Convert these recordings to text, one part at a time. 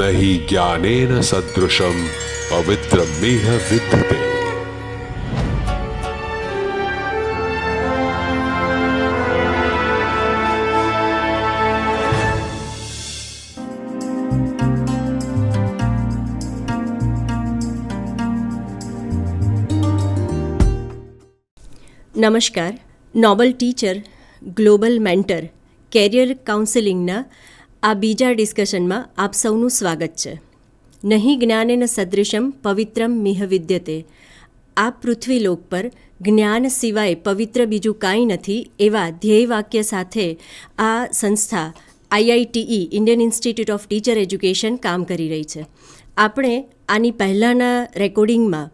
नहि ज्ञानेन सदृशं पवित्रमिह विद्यते। નમસ્કાર. Noble teacher, global mentor, career કાઉન્સેલિંગના આ બીજા ડિસ્કશનમાં આપ સૌનું સ્વાગત છે. નહીં જ્ઞાનેન સદૃશમ પવિત્રમ મિહ વિદ્યતે. આ પૃથ્વીલોક પર જ્ઞાન સિવાય પવિત્ર બીજું કાંઈ નથી એવા ધ્યેય વાક્ય સાથે આ સંસ્થા IITE Indian institute of teacher education કામ કરી રહી છે. આપણે આની પહેલાંના રેકોર્ડિંગમાં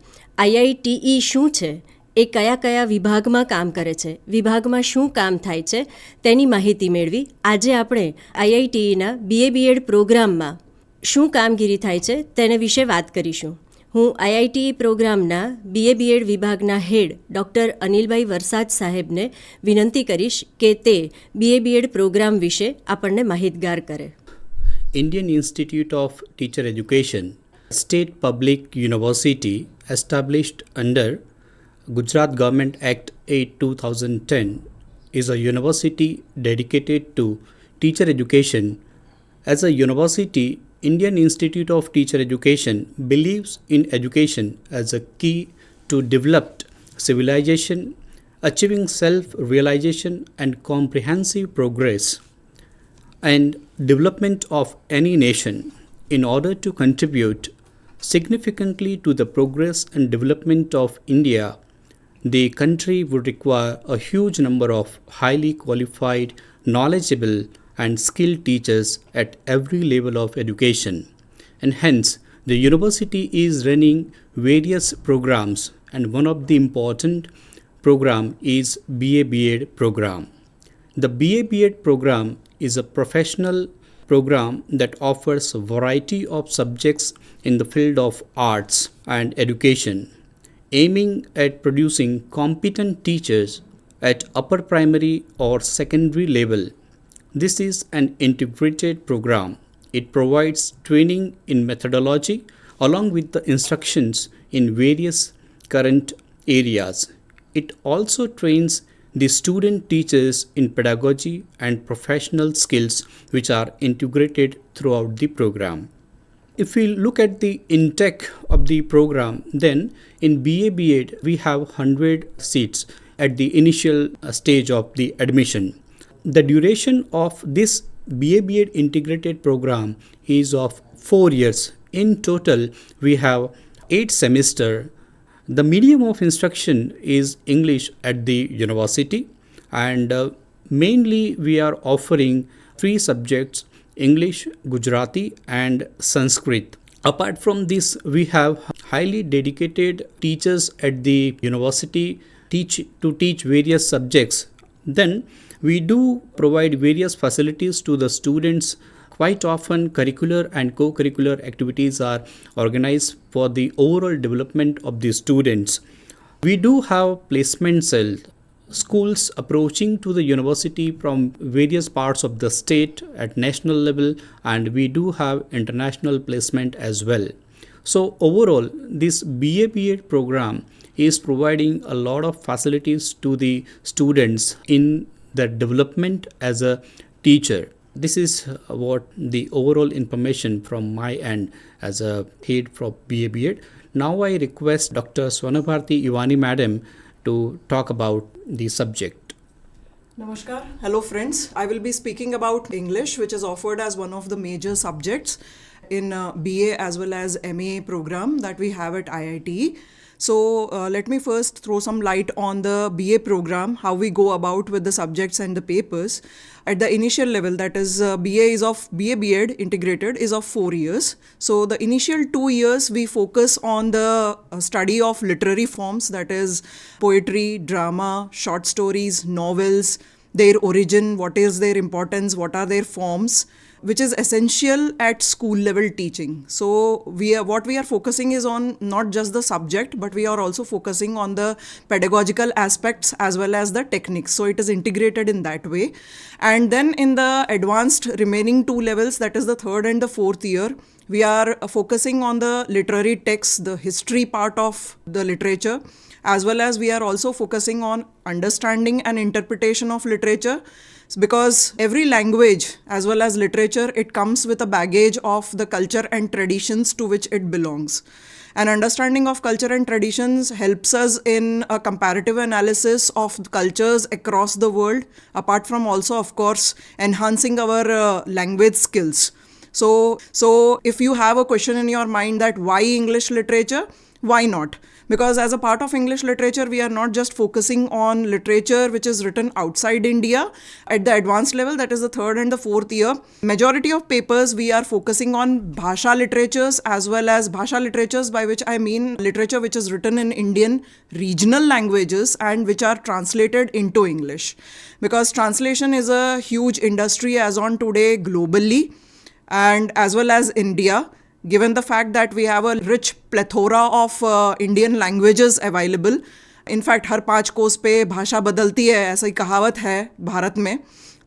IITE શું છે, એ કયા કયા વિભાગમાં કામ કરે છે, વિભાગમાં શું કામ થાય છે તેની માહિતી મેળવી. આજે આપણે IITEના BA-BEd પ્રોગ્રામમાં શું કામગીરી થાય છે તેને વિશે વાત કરીશું. હું IITE પ્રોગ્રામના BA-BEd વિભાગના હેડ ડૉક્ટર અનિલભાઈ વરસાદ સાહેબને વિનંતી કરીશ કે તે BA-BEd પ્રોગ્રામ વિશે આપણને માહિતગાર કરે. Indian Institute of Teacher Education, state public university established under Gujarat Government Act 8 2010 is a university dedicated to teacher education. As a university, Indian Institute of Teacher Education believes in education as a key to developed civilization, achieving self-realization and comprehensive progress and development of any nation. In order to contribute significantly to the progress and development of India, the country would require a huge number of highly qualified, knowledgeable and skilled teachers at every level of education. And hence, the university is running various programs, and one of the important program is BA-BEd program. The BA-BEd program is a professional program that offers a variety of subjects in the field of arts and education, aiming at producing competent teachers at upper primary or secondary level. This is an integrated program. It provides training in methodology along with the instructions in various current areas. It also trains the student teachers in pedagogy and professional skills which are integrated throughout the program. If we look at the intake of the program, then in BA-BEd we have 100 seats at the initial stage of the admission. The duration of this BA-BEd integrated program is of 4 years. In total, we have 8 semesters. The medium of instruction is English at the university, and mainly we are offering 3 subjects: English, Gujarati and Sanskrit. Apart from this, we have highly dedicated teachers at the university to teach various subjects. Then we do provide various facilities to the students. Quite often curricular and co-curricular activities are organized for the overall development of the students. We do have placement cell, schools approaching to the university from various parts of the state at national level, and we do have international placement as well. So overall, this BA-BEd program is providing a lot of facilities to the students in their development as a teacher. This is what the overall information from my end as a head for BA-BEd. Now I request Dr. Swarnabharti Ivani Madam to talk about the subject. Namaskar. Hello friends. I will be speaking about English, which is offered as one of the major subjects in BA as well as MA program that we have at IITE. So let me first throw some light on the BA program, how we go about with the subjects and the papers. At the initial level, that is BA-BEd integrated is of 4 years. So the initial 2 years we focus on the study of literary forms, that is poetry, drama, short stories, novels, their origin, what is their importance, what are their forms. which is essential at school level teaching. So what we are focusing is on not just the subject, but we are also focusing on the pedagogical aspects as well as the techniques. So it is integrated in that way. And then in the advanced remaining two levels, that is the third and the fourth year, we are focusing on the literary texts, the history part of the literature, as well as we are also focusing on understanding and interpretation of literature, because every language as well as literature, it comes with a baggage of the culture and traditions to which it belongs. An understanding of culture and traditions helps us in a comparative analysis of cultures across the world, apart from also, of course, enhancing our language skills. So if you have a question in your mind that why English literature, why not? Because as a part of English literature, we are not just focusing on literature which is written outside India. At the advanced level, that is the third and the fourth year, majority of papers we are focusing on Bhasha literatures, as well as Bhasha literatures, by which I mean literature which is written in Indian regional languages and which are translated into English. Because translation is a huge industry as on today globally and as well as India, given the fact that we have a rich plethora of Indian languages available. In fact, हर 5 कोस पे भाषा बदलती है, ऐसा ही कहावत है भारत में.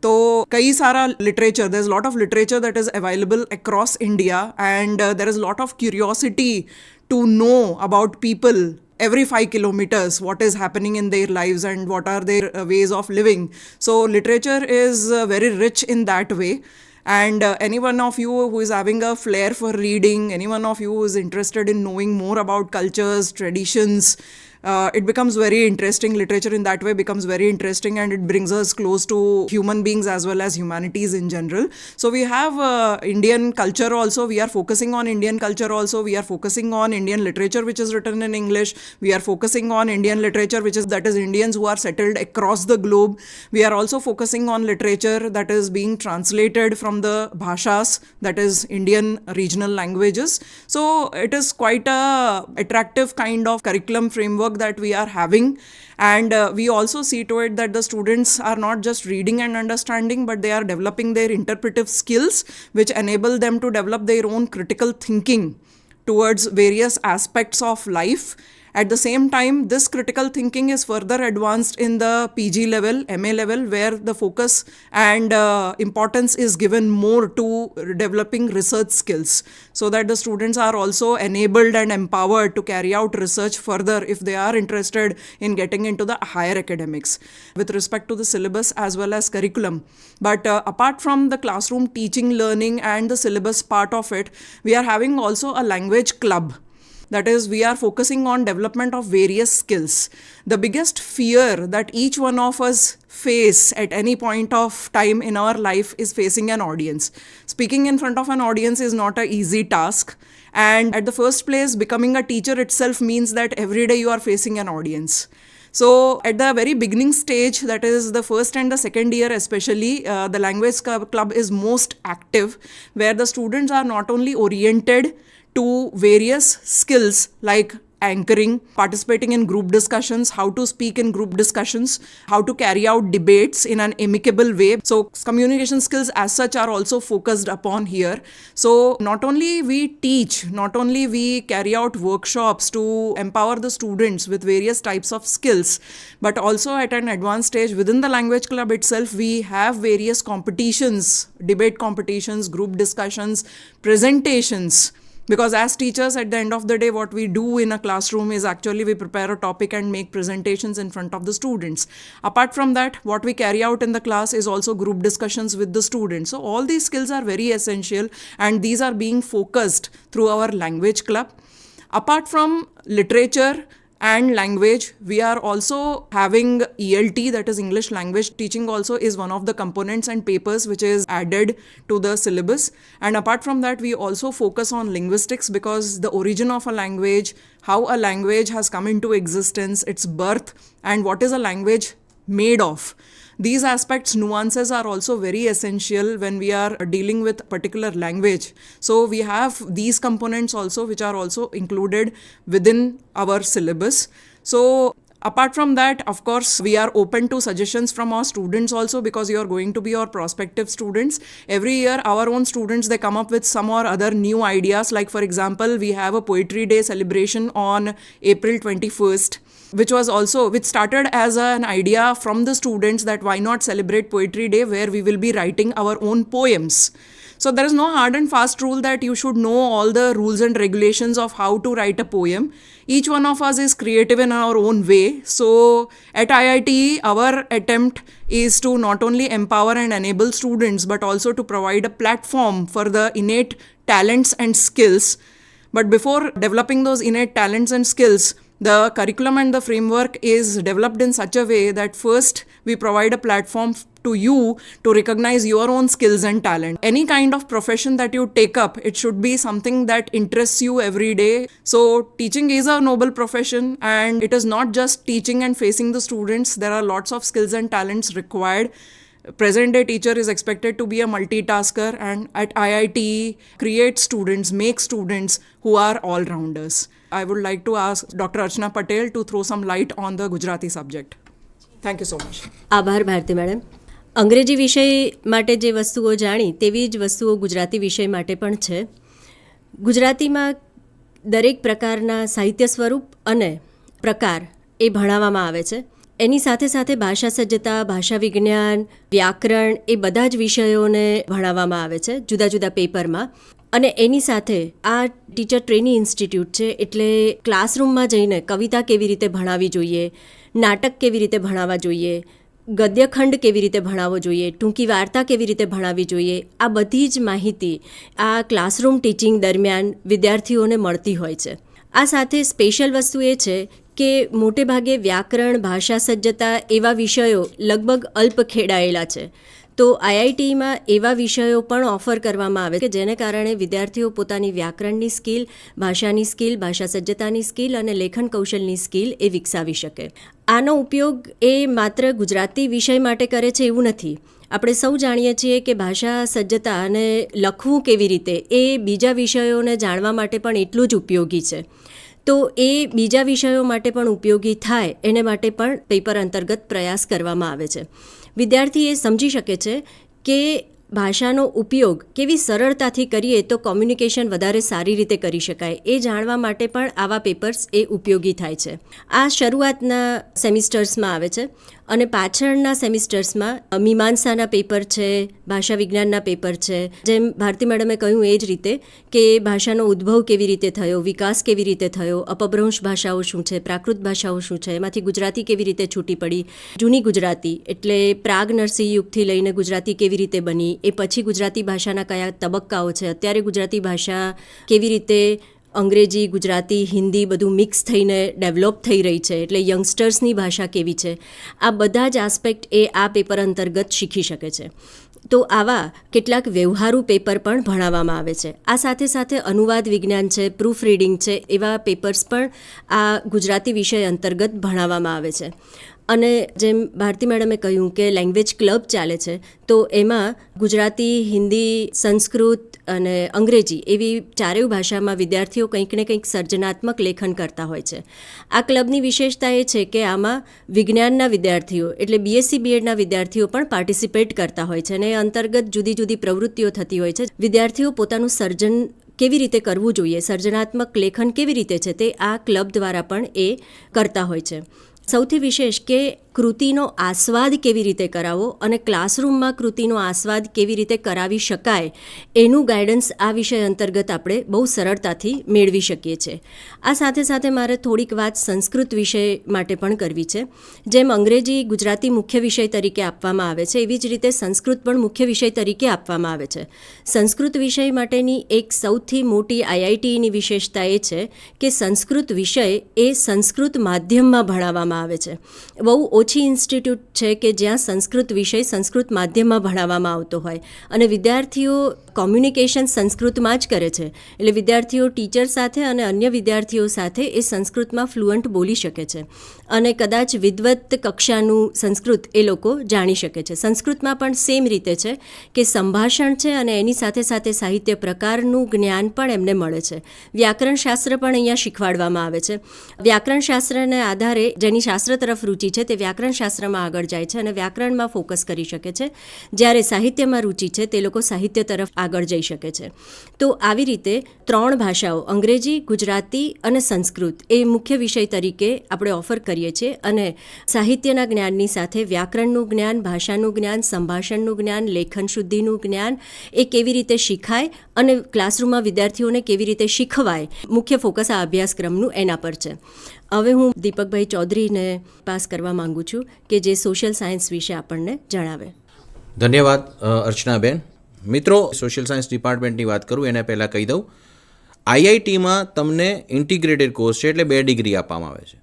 तो कई सारा literature, there's a lot of literature that is available across India, and there is a lot of curiosity to know about people every 5 kilometers, what is happening in their lives and what are their ways of living. So literature is very rich in that way. And any one of you who is having a flair for reading, any one of you who is interested in knowing more about cultures, traditions, it becomes very interesting. Literature in that way becomes very interesting, and it brings us close to human beings as well as humanities in general. So we have Indian culture also. We are focusing on Indian culture also. We are focusing on Indian literature which is written in English. We are focusing on Indian literature that is Indians who are settled across the globe. We are also focusing on literature that is being translated from the bhashas, that is Indian regional languages. So it is quite a attractive kind of curriculum framework that we are having, and we also see to it that the students are not just reading and understanding, but they are developing their interpretive skills which enable them to develop their own critical thinking towards various aspects of life. At the same time, this critical thinking is further advanced in the PG level, MA level, where the focus and importance is given more to developing research skills, so that the students are also enabled and empowered to carry out research further if they are interested in getting into the higher academics with respect to the syllabus as well as curriculum. But apart from the classroom teaching, learning and the syllabus part of it, we are having also a language club. That is, we are focusing on development of various skills. The biggest fear that each one of us face at any point of time in our life is facing an audience. Speaking in front of an audience is not an easy task. And at the first place, becoming a teacher itself means that every day you are facing an audience. So at the very beginning stage, that is the first and the second year especially, the language club is most active, where the students are not only oriented to various skills like anchoring, participating in group discussions, how to speak in group discussions, how to carry out debates in an amicable way. So communication skills as such are also focused upon here. So not only we teach, not only we carry out workshops to empower the students with various types of skills, but also at an advanced stage within the language club itself, we have various competitions, debate competitions, group discussions, presentations. Because as teachers, at the end of the day, what we do in a classroom is actually we prepare a topic and make presentations in front of the students. Apart from that, what we carry out in the class is also group discussions with the students. So all these skills are very essential, and these are being focused through our language club. Apart from literature and language, we are also having ELT, that is English language teaching also is one of the components and papers which is added to the syllabus. And apart from that, we also focus on linguistics, because the origin of a language, how a language has come into existence, its birth, and what is a language made of. These aspects, nuances are also very essential when we are dealing with a particular language. So we have these components also which are also included within our syllabus. So Apart from that, of course, we are open to suggestions from our students also, because you are going to be our prospective students. Every year, our own students, they come up with some or other new ideas. Like, for example, we have a Poetry Day celebration on April 21st, which started as an idea from the students that why not celebrate Poetry Day, where we will be writing our own poems. So there is no hard and fast rule that you should know all the rules and regulations of how to write a poem. Each one of us is creative in our own way. So at IIT, our attempt is to not only empower and enable students, but also to provide a platform for the innate talents and skills. But before developing those innate talents and skills, the curriculum and the framework is developed in such a way that first we provide a platform to you to recognize your own skills and talent. Any kind of profession that you take up, it should be something that interests you every day. So teaching is a noble profession, and it is not just teaching and facing the students. There are lots of skills and talents required. Present day teacher is expected to be a multitasker, and at IIT create students, make students who are all-rounders. I would like to ask Dr. Archana Patel to throw some light on the Gujarati subject. Thank you so much. આભાર Bharati madam. અંગ્રેજી વિષય માટે જે વસ્તુઓ જાણી તેવી જ વસ્તુઓ ગુજરાતી વિષય માટે પણ છે. ગુજરાતીમાં દરેક પ્રકારના સાહિત્ય સ્વરૂપ અને પ્રકાર એ ભણાવવામાં આવે છે. એની સાથે સાથે ભાષા સજ્જતા, ભાષા વિજ્ઞાન, વ્યાકરણ એ બધા જ વિષયોને ભણાવવામાં આવે છે જુદા જુદા પેપરમાં. અને એની સાથે આ ટીચર ટ્રેનિંગ ઇન્સ્ટિટ્યૂટ છે, એટલે ક્લાસરૂમમાં જઈને કવિતા કેવી રીતે ભણાવવી જોઈએ, નાટક કેવી રીતે ભણાવવા જોઈએ, ગદ્યખંડ કેવી રીતે ભણાવવો જોઈએ, ટૂંકી વાર્તા કેવી રીતે ભણાવવી જોઈએ, આ બધી જ માહિતી આ ક્લાસરૂમ ટીચિંગ દરમિયાન વિદ્યાર્થીઓને મળતી હોય છે. આ સાથે સ્પેશિયલ વસ્તુ એ છે કે મોટે ભાગે વ્યાકરણ, ભાષા સજ્જતા એવા વિષયો લગભગ અલ્પ ખેડાયેલા છે. તો આઈઆઈટીમાં એવા વિષયો પણ ઓફર કરવામાં આવે કે જેને કારણે વિદ્યાર્થીઓ પોતાની વ્યાકરણની સ્કિલ, ભાષાની સ્કિલ, ભાષા સજ્જતાની સ્કિલ અને લેખન કૌશલની સ્કિલ એ વિકસાવી શકે. આનો ઉપયોગ એ માત્ર ગુજરાતી વિષય માટે કરે છે એવું નથી. આપણે સૌ જાણીએ છીએ કે ભાષા સજ્જતા અને લખવું કેવી રીતે એ બીજા વિષયોને જાણવા માટે પણ એટલું જ ઉપયોગી છે. તો એ બીજા વિષયો માટે પણ ઉપયોગી થાય એને માટે પણ પેપર અંતર્ગત પ્રયાસ કરવામાં આવે છે. વિદ્યાર્થી એ સમજી શકે છે કે ભાષાનો ઉપયોગ કેવી સરળતાથી કરીએ તો કોમ્યુનિકેશન વધારે સારી રીતે કરી શકાય, એ જાણવા માટે પણ આવા પેપર્સ એ ઉપયોગી થાય છે. આ શરૂઆતના સેમિસ્ટર્સમાં આવે છે અને પાછળના સેમિસ્ટર્સમાં મીમાંસાના પેપર છે, ભાષા વિજ્ઞાનના પેપર છે. જેમ ભારતી મેડમે કહ્યું એ જ રીતે કે ભાષાનો ઉદ્ભવ કેવી રીતે થયો, વિકાસ કેવી રીતે થયો, અપભ્રંશ ભાષાઓ શું છે, પ્રાકૃત ભાષાઓ શું છે, એમાંથી ગુજરાતી કેવી રીતે છૂટી પડી, જૂની ગુજરાતી એટલે પ્રાગ નરસિંહ યુગથી લઈને ગુજરાતી કેવી રીતે બની, એ પછી ગુજરાતી ભાષાના કયા તબક્કાઓ છે, અત્યારે ગુજરાતી ભાષા કેવી રીતે અંગ્રેજી, ગુજરાતી, હિન્દી બધું મિક્સ થઈને ડેવલપ થઈ રહી છે, એટલે યંગસ્ટર્સની ભાષા કેવી છે, આ બધા જ આસ્પેક્ટ એ આ પેપર અંતર્ગત શીખી શકે છે. તો આવા કેટલાક વ્યવહારુ પેપર પણ ભણાવવામાં આવે છે. આ સાથે સાથે અનુવાદ વિજ્ઞાન છે, પ્રૂફ રીડિંગ છે, એવા પેપર્સ પણ આ ગુજરાતી વિષય અંતર્ગત ભણાવવામાં આવે છે. અને જેમ ભારતી મેડમે કહ્યું કે લેંગ્વેજ ક્લબ ચાલે છે, તો એમાં ગુજરાતી, હિન્દી, સંસ્કૃત અને અંગ્રેજી એવી ચારેય ભાષામાં વિદ્યાર્થીઓ કંઈક ને કંઈક સર્જનાત્મક લેખન કરતા હોય છે. આ ક્લબની વિશેષતા એ છે કે આમાં વિજ્ઞાનના વિદ્યાર્થીઓ એટલે બીએસસી બીએડના વિદ્યાર્થીઓ પણ પાર્ટિસિપેટ કરતા હોય છે, અને એ અંતર્ગત જુદી જુદી પ્રવૃત્તિઓ થતી હોય છે. વિદ્યાર્થીઓ પોતાનું સર્જન કેવી રીતે કરવું જોઈએ, સર્જનાત્મક લેખન કેવી રીતે છે, તે આ ક્લબ દ્વારા પણ એ કરતા હોય છે. સૌથી વિશેષ કે કૃતિનો આસ્વાદ કેવી રીતે કરાવવો અને ક્લાસરૂમમાં કૃતિનો આસ્વાદ કેવી રીતે કરાવી શકાય એનું ગાઈડન્સ આ વિષય અંતર્ગત આપણે બહુ સરળતાથી મેળવી શકીએ છીએ. આ સાથે સાથે મારે થોડીક વાત સંસ્કૃત વિષય માટે પણ કરવી છે. જેમ અંગ્રેજી, ગુજરાતી મુખ્ય વિષય તરીકે આપવામાં આવે છે, એવી જ રીતે સંસ્કૃત પણ મુખ્ય વિષય તરીકે આપવામાં આવે છે. સંસ્કૃત વિષય માટેની એક સૌથી મોટી આઈઆઈટીની વિશેષતા એ છે કે સંસ્કૃત વિષય એ સંસ્કૃત માધ્યમમાં ભણાવવામાં આવે છે. બહુ ઓછી ઇન્સ્ટિટ્યૂટ છે કે જ્યાં સંસ્કૃત વિષય સંસ્કૃત માધ્યમમાં ભણાવવામાં આવતો હોય અને વિદ્યાર્થીઓ કોમ્યુનિકેશન સંસ્કૃતમાં જ કરે છે. એટલે વિદ્યાર્થીઓ ટીચર સાથે અને અન્ય વિદ્યાર્થીઓ સાથે એ સંસ્કૃતમાં ફ્લુઅન્ટ બોલી શકે છે અને કદાચ વિદવત કક્ષાનું સંસ્કૃત એ લોકો જાણી શકે છે. સંસ્કૃતમાં પણ સેમ રીતે છે કે સંભાષણ છે અને એની સાથે સાથે સાહિત્ય પ્રકારનું જ્ઞાન પણ એમને મળે છે. વ્યાકરણશાસ્ત્ર પણ અહીંયા શીખવાડવામાં આવે છે. વ્યાકરણશાસ્ત્રને આધારે જેની શાસ્ત્ર તરફ રુચિ છે તે વ્યાકરણશાસ્ત્રમાં આગળ જાય છે અને વ્યાકરણમાં ફોકસ કરી શકે છે. જ્યારે સાહિત્યમાં રુચિ છે તે લોકો સાહિત્ય તરફ આગળ જઈ શકે છે. તો આવી રીતે 3 ભાષાઓ અંગ્રેજી, ગુજરાતી અને સંસ્કૃત એ મુખ્ય વિષય તરીકે આપણે ઓફર કરીએ છીએ અને સાહિત્યના જ્ઞાનની સાથે વ્યાકરણનું જ્ઞાન, ભાષાનું જ્ઞાન, સંભાષણનું જ્ઞાન, લેખન શુદ્ધિનું જ્ઞાન એ કેવી રીતે શીખાય અને ક્લાસરૂમમાં વિદ્યાર્થીઓને કેવી રીતે શીખવાય, મુખ્ય ફોકસ આ અભ્યાસક્રમનું એના પર છે. હવે હું દીપકભાઈ ચૌધરીને પાસ કરવા માંગુ છું કે જે સોશિયલ સાયન્સ વિશે આપણને જણાવે. ધન્યવાદ અર્ચનાબેન. મિત્રો, સોશિયલ સાયન્સ ડિપાર્ટમેન્ટની વાત કરું એને પહેલાં કહી દઉં, આઈઆઈટીમાં તમને ઇન્ટિગ્રેટેડ કોર્સ છે એટલે 2 ડિગ્રી આપવામાં આવે છે.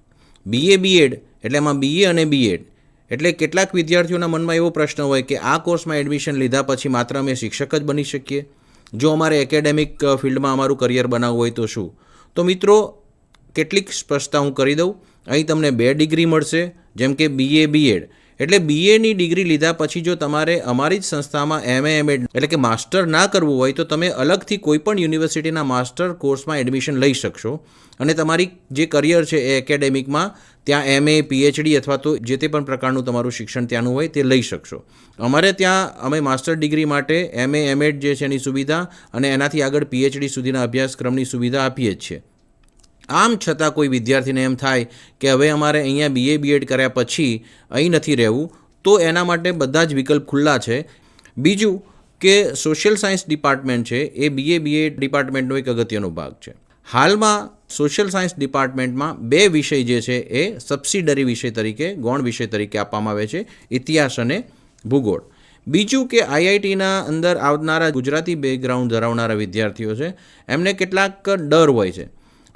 બીએ બીએડ એટલે એમાં બીએ અને બીએડ એટલે કેટલાક વિદ્યાર્થીઓના મનમાં એવો પ્રશ્ન હોય કે આ કોર્સમાં એડમિશન લીધા પછી માત્ર અમે શિક્ષક જ બની શકીએ, જો અમારે એકેડેમિક ફિલ્ડમાં અમારું કરિયર બનાવવું હોય તો શું? તો મિત્રો, કેટલીક સ્પષ્ટતા હું કરી દઉં. અહીં તમને 2 ડિગ્રી મળશે, જેમ કે બીએ બીએડ એટલે બીએની ડિગ્રી લીધા પછી જો તમારે અમારી જ સંસ્થામાં એમએ એમએડ એટલે કે માસ્ટર ના કરવું હોય તો તમે અલગથી કોઈપણ યુનિવર્સિટીના માસ્ટર કોર્સમાં એડમિશન લઈ શકશો અને તમારી જે કરિયર છે એ એકેડેમિકમાં ત્યાં એમએ, પીએચડી અથવા તો જે તે પણ પ્રકારનું તમારું શિક્ષણ ત્યાંનું હોય તે લઈ શકશો. અમારે ત્યાં અમે માસ્ટર ડિગ્રી માટે એમએ એમએડ જે છે એની સુવિધા અને એનાથી આગળ પીએચડી સુધીના અભ્યાસક્રમની સુવિધા આપીએ જ છીએ. આમ છતાં કોઈ વિદ્યાર્થીને એમ થાય કે હવે અમારે અહીંયા બીએ બીએડ કર્યા પછી અહીં નથી રહેવું, તો એના માટે બધા જ વિકલ્પ ખુલ્લા છે. બીજું કે સોશિયલ સાયન્સ ડિપાર્ટમેન્ટ છે એ બીએ બીએડ ડિપાર્ટમેન્ટનો એક અગત્યનો ભાગ છે. હાલમાં સોશિયલ સાયન્સ ડિપાર્ટમેન્ટમાં 2 વિષય જે છે એ સબસિડરી વિષય તરીકે, ગૌણ વિષય તરીકે આપવામાં આવે છે, ઇતિહાસ અને ભૂગોળ. બીજું કે આઈઆઈટીના અંદર આવનારા ગુજરાતી બેકગ્રાઉન્ડ ધરાવનારા વિદ્યાર્થીઓ છે એમને કેટલાક ડર હોય છે.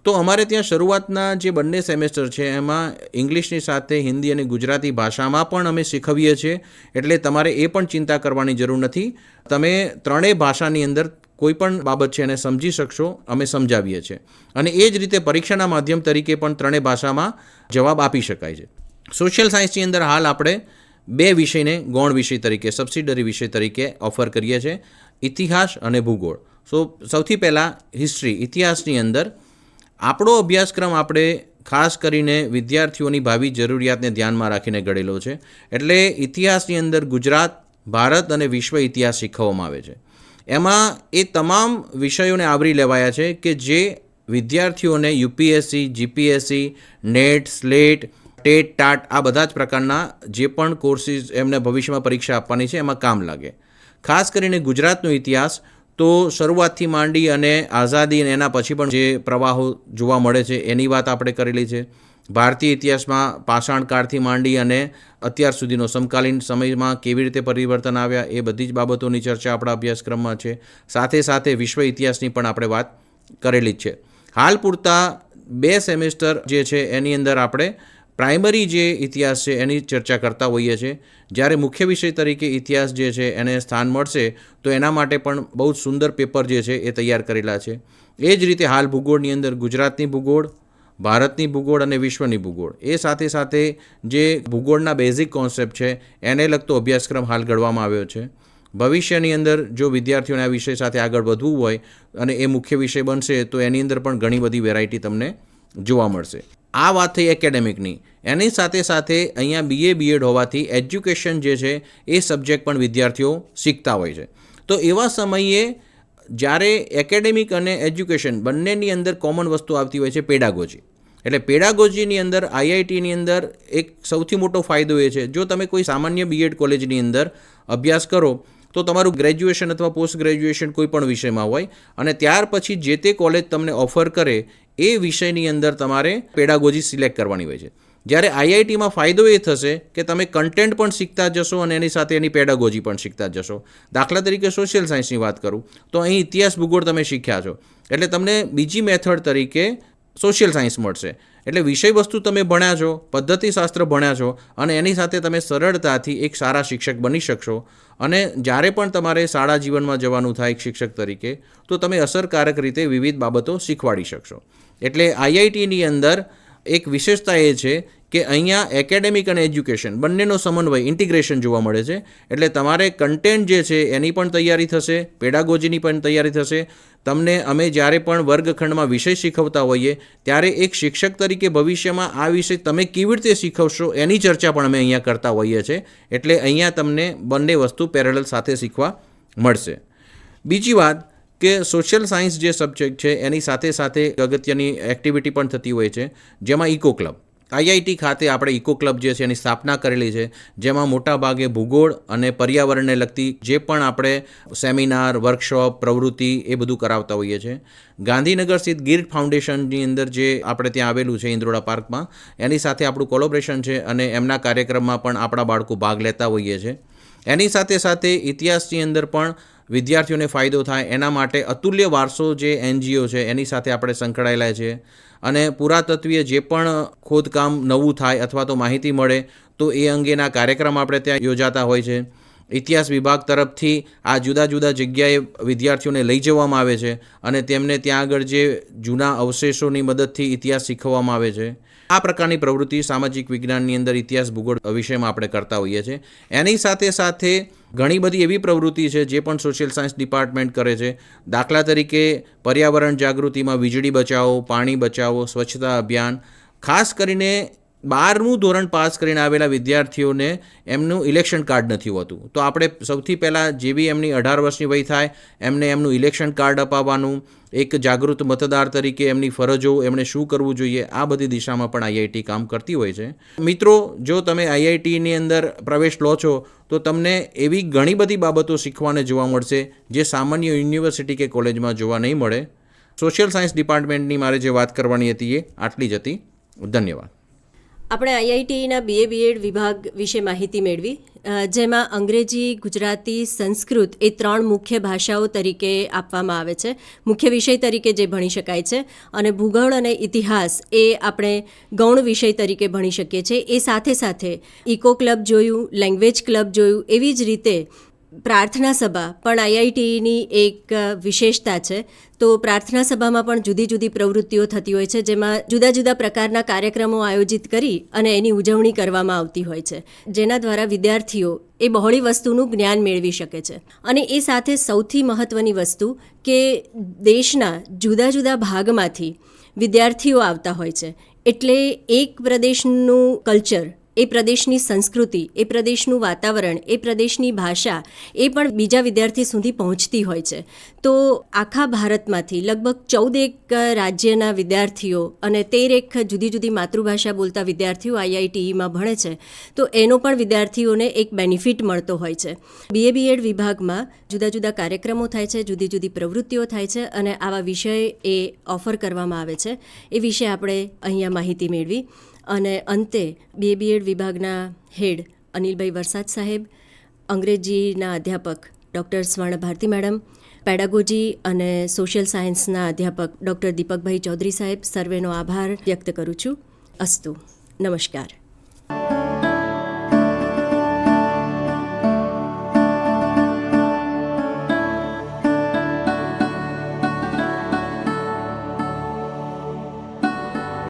તો અમારે ત્યાં શરૂઆતના જે 2 સેમેસ્ટર છે એમાં ઇંગ્લિશની સાથે હિન્દી અને ગુજરાતી ભાષામાં પણ અમે શીખવીએ છીએ, એટલે તમારે એ પણ ચિંતા કરવાની જરૂર નથી. તમે 3 ભાષાની અંદર કોઈ પણ બાબત છે એને સમજી શકશો, અમે સમજાવીએ છીએ. અને એ જ રીતે પરીક્ષાના માધ્યમ તરીકે પણ 3 ભાષામાં જવાબ આપી શકાય છે. સોશિયલ સાયન્સની અંદર હાલ આપણે 2 વિષયને ગૌણ વિષય તરીકે, સબસિડરી વિષય તરીકે ઓફર કરીએ છીએ, ઇતિહાસ અને ભૂગોળ. સૌથી પહેલાં હિસ્ટ્રી, ઇતિહાસની અંદર આપણો અભ્યાસક્રમ આપણે ખાસ કરીને વિદ્યાર્થીઓની ભાવિ જરૂરિયાતને ધ્યાનમાં રાખીને ઘડેલો છે. એટલે ઇતિહાસની અંદર ગુજરાત, ભારત અને વિશ્વ ઇતિહાસ શીખવવામાં આવે છે. એમાં એ તમામ વિષયોને આવરી લેવાયા છે કે જે વિદ્યાર્થીઓને UPSC, GPSC, NET, SLET, TET, TAT આ બધા જ પ્રકારના જે પણ કોર્સિસ એમને ભવિષ્યમાં પરીક્ષા આપવાની છે એમાં કામ લાગે. ખાસ કરીને ગુજરાતનો ઇતિહાસ તો શરૂઆતથી માંડી અને આઝાદી અને એના પછી પણ જે પ્રવાહો જોવા મળે છે એની વાત આપણે કરેલી છે. ભારતીય ઇતિહાસમાં પાષાણકાળથી માંડી અને અત્યાર સુધીનો સમકાલીન સમયમાં કેવી રીતે પરિવર્તન આવ્યા એ બધી જ બાબતોની ચર્ચા આપણા અભ્યાસક્રમમાં છે. સાથે સાથે વિશ્વ ઇતિહાસની પણ આપણે વાત કરેલી જ છે. હાલ પૂરતા 2 સેમેસ્ટર જે છે એની અંદર આપણે પ્રાઇમરી જે ઇતિહાસ છે એની ચર્ચા કરતા હોઈએ છીએ. જ્યારે મુખ્ય વિષય તરીકે ઇતિહાસ જે છે એને સ્થાન મળશે તો એના માટે પણ બહુ જ સુંદર પેપર જે છે એ તૈયાર કરેલા છે. એ જ રીતે હાલ ભૂગોળની અંદર ગુજરાતની ભૂગોળ, ભારતની ભૂગોળ અને વિશ્વની ભૂગોળ, એ સાથે સાથે જે ભૂગોળના બેઝિક કોન્સેપ્ટ છે એને લગતો અભ્યાસક્રમ હાલ ઘડવામાં આવ્યો છે. ભવિષ્યની અંદર જો વિદ્યાર્થીઓને આ વિષય સાથે આગળ વધવું હોય અને એ મુખ્ય વિષય બનશે તો એની અંદર પણ ઘણી બધી વેરાયટી તમને જોવા મળશે. આ વાત થઈ એકેડેમિકની. એની સાથે સાથે અહીંયા બીએ બીએડ હોવાથી એજ્યુકેશન જે છે એ સબ્જેક્ટ પણ વિદ્યાર્થીઓ શીખતા હોય છે. તો એવા સમયે જ્યારે એકેડેમિક અને એજ્યુકેશન બંનેની અંદર કોમન વસ્તુ આવતી હોય છે પેડાગોજી. એટલે પેડાગોજીની અંદર આઈઆઈટીની અંદર એક સૌથી મોટો ફાયદો એ છે, જો તમે કોઈ સામાન્ય બીએડ કોલેજની અંદર અભ્યાસ કરો તો તમારું ગ્રેજ્યુએશન અથવા પોસ્ટ ગ્રેજ્યુએશન કોઈ પણ વિષયમાં હોય અને ત્યાર પછી જે તે કોલેજ તમને ઓફર કરે એ વિષયની અંદર તમારે પેડાગોજી સિલેક્ટ કરવાની હોય છે. જ્યારે આઈઆઈટીમાં ફાયદો એ થશે કે તમે કન્ટેન્ટ પણ શીખતા જશો અને એની સાથે એની પેડાગોજી પણ શીખતા જશો. દાખલા તરીકે સોશિયલ સાયન્સની વાત કરું તો અહીં ઇતિહાસ ભૂગોળ તમે શીખ્યા છો એટલે તમને બીજી મેથડ તરીકે સોશિયલ સાયન્સ મળશે. એટલે વિષય વસ્તુ તમે ભણ્યા છો, પદ્ધતિશાસ્ત્ર ભણ્યા છો અને એની સાથે તમે સરળતાથી એક સારા શિક્ષક બની શકશો. અને જ્યારે પણ તમારે શાળા જીવનમાં જવાનું થાય એક શિક્ષક તરીકે, તો તમે અસરકારક રીતે વિવિધ બાબતો શીખવાડી શકશો. એટલે આઈઆઈટીની અંદર એક વિશેષતા એ છે કે અહીંયા એકેડેમિક અને એજ્યુકેશન બંનેનો સમન્વય, ઇન્ટિગ્રેશન જોવા મળે છે. એટલે તમારે કન્ટેન્ટ જે છે એની પણ તૈયારી થશે, પેડાગોજીની પણ તૈયારી થશે. તમને અમે જ્યારે પણ વર્ગખંડમાં વિષય શીખવતા હોઈએ ત્યારે એક શિક્ષક તરીકે ભવિષ્યમાં આ વિષય તમે કેવી રીતે શીખવશો એની ચર્ચા પણ અમે અહીંયા કરતા હોઈએ છીએ. એટલે અહીંયા તમને બંને વસ્તુ પેરેલલ સાથે શીખવા મળશે. બીજી વાત કે સોશિયલ સાયન્સ જે સબ્જેક્ટ છે એની સાથે સાથે અગત્યની એક્ટિવિટી પણ થતી હોય છે, જેમાં ઇકો ક્લબ. આઈઆઈટી ખાતે આપણે ઇકો ક્લબ જે છે એની સ્થાપના કરેલી છે, જેમાં મોટાભાગે ભૂગોળ અને પર્યાવરણને લગતી જે પણ આપણે સેમિનાર, વર્કશોપ, પ્રવૃત્તિ એ બધું કરાવતા હોઈએ છીએ. ગાંધીનગર સ્થિત ગીર ફાઉન્ડેશનની અંદર જે આપણે ત્યાં આવેલું છે ઇન્દ્રોડા પાર્કમાં, એની સાથે આપણું કોલોબરેશન છે અને એમના કાર્યક્રમમાં પણ આપણા બાળકો ભાગ લેતા હોઈએ છીએ. એની સાથે સાથે ઇતિહાસની અંદર પણ વિદ્યાર્થીઓને ફાયદો થાય એના માટે અતુલ્ય વારસો જે એનજીઓ છે એની સાથે આપણે સંકળાયેલા છીએ. અને પુરાતત્વીય જે પણ ખોદકામ નવું થાય અથવા તો માહિતી મળે તો એ અંગેના કાર્યક્રમ આપણે ત્યાં યોજાતા હોય છે. ઇતિહાસ વિભાગ તરફથી આ જુદા જુદા જગ્યાએ વિદ્યાર્થીઓને લઈ જવામાં આવે છે અને તેમને ત્યાં આગળ જે જૂના અવશેષોની મદદથી ઇતિહાસ શીખવવામાં આવે છે. આ પ્રકારની પ્રવૃત્તિ સામાજિક વિજ્ઞાનની અંદર ઇતિહાસ ભૂગોળ વિષયમાં આપણે કરતા હોઈએ છીએ. એની સાથે સાથે ઘણી બધી એવી પ્રવૃત્તિ છે જે પણ સોશિયલ સાયન્સ ડિપાર્ટમેન્ટ કરે છે. દાખલા તરીકે પર્યાવરણ જાગૃતિમાં વીજળી બચાવો, પાણી બચાવો, સ્વચ્છતા અભિયાન. ખાસ કરીને 12મું ધોરણ પાસ કરીને આવેલા વિદ્યાર્થીઓને એમનું ઇલેક્શન કાર્ડ નથી હોતું, તો આપણે સૌથી પહેલાં જેવી એમની 18 વર્ષની વય થાય એમને એમનું ઇલેક્શન કાર્ડ અપાવવાનું, એક જાગૃત મતદાર તરીકે એમની ફરજો, એમણે શું કરવું જોઈએ, આ બધી દિશામાં પણ આઈઆઈટી કામ કરતી હોય છે. મિત્રો, જો તમે આઈઆઈટીની અંદર પ્રવેશ લો છો તો તમને એવી ઘણી બધી બાબતો શીખવાને જોવા મળશે જે સામાન્ય યુનિવર્સિટી કે કોલેજમાં જોવા નહીં મળે. સોશિયલ સાયન્સ ડિપાર્ટમેન્ટની મારે જે વાત કરવાની હતી એ આટલી જ હતી. ધન્યવાદ. આપણે આઈઆઈટીના બીએ બીએડ વિભાગ વિશે માહિતી મેળવી, જેમાં અંગ્રેજી, ગુજરાતી, સંસ્કૃત એ 3 મુખ્ય ભાષાઓ તરીકે આપવામાં આવે છે, મુખ્ય વિષય તરીકે જે ભણી શકાય છે. અને ભૂગોળ અને ઇતિહાસ એ આપણે ગૌણ વિષય તરીકે ભણી શકીએ છીએ. એ સાથે સાથે ઇકો ક્લબ જોયું, લેંગ્વેજ ક્લબ જોયું. એવી જ રીતે પ્રાર્થના સભા પણ આઈઆઈટીની એક વિશેષતા છે. તો પ્રાર્થના સભામાં પણ જુદી જુદી પ્રવૃત્તિઓ થતી હોય છે, જેમાં જુદા જુદા પ્રકારના કાર્યક્રમો આયોજિત કરી અને એની ઉજવણી કરવામાં આવતી હોય છે, જેના દ્વારા વિદ્યાર્થીઓ એ બહોળી વસ્તુનું જ્ઞાન મેળવી શકે છે. અને એ સાથે સૌથી મહત્ત્વની વસ્તુ કે દેશના જુદા જુદા ભાગમાંથી વિદ્યાર્થીઓ આવતા હોય છે, એટલે એક પ્રદેશનું કલ્ચર, એ પ્રદેશની સંસ્કૃતિ, એ પ્રદેશનું વાતાવરણ, એ પ્રદેશની ભાષા એ પણ બીજા વિદ્યાર્થી સુધી પહોંચતી હોય છે. તો આખા ભારતમાંથી લગભગ 14 રાજ્યના વિદ્યાર્થીઓ અને 13 જુદી જુદી માતૃભાષા બોલતા વિદ્યાર્થીઓ આઈઆઈટીઈમાં ભણે છે. તો એનો પણ વિદ્યાર્થીઓને એક બેનિફિટ મળતો હોય છે. બીએ બીએડ વિભાગમાં જુદા જુદા કાર્યક્રમો થાય છે, જુદી જુદી પ્રવૃત્તિઓ થાય છે અને આવા વિષય એ ઓફર કરવામાં આવે છે. એ વિશે આપણે અહીંયા માહિતી મેળવી. અને અંતે બીએ બીએડ વિભાગના હેડ અનિલભાઈ વરસાદ સાહેબ, અંગ્રેજીના અધ્યાપક ડૉક્ટર સ્વર્ણ ભારતી મેડમ, પેડાગોજી અને સોશિયલ સાયન્સના અધ્યાપક ડૉક્ટર દીપકભાઈ ચૌધરી સાહેબ, સર્વેનો આભાર વ્યક્ત કરું છું. અસ્તુ. નમસ્કાર.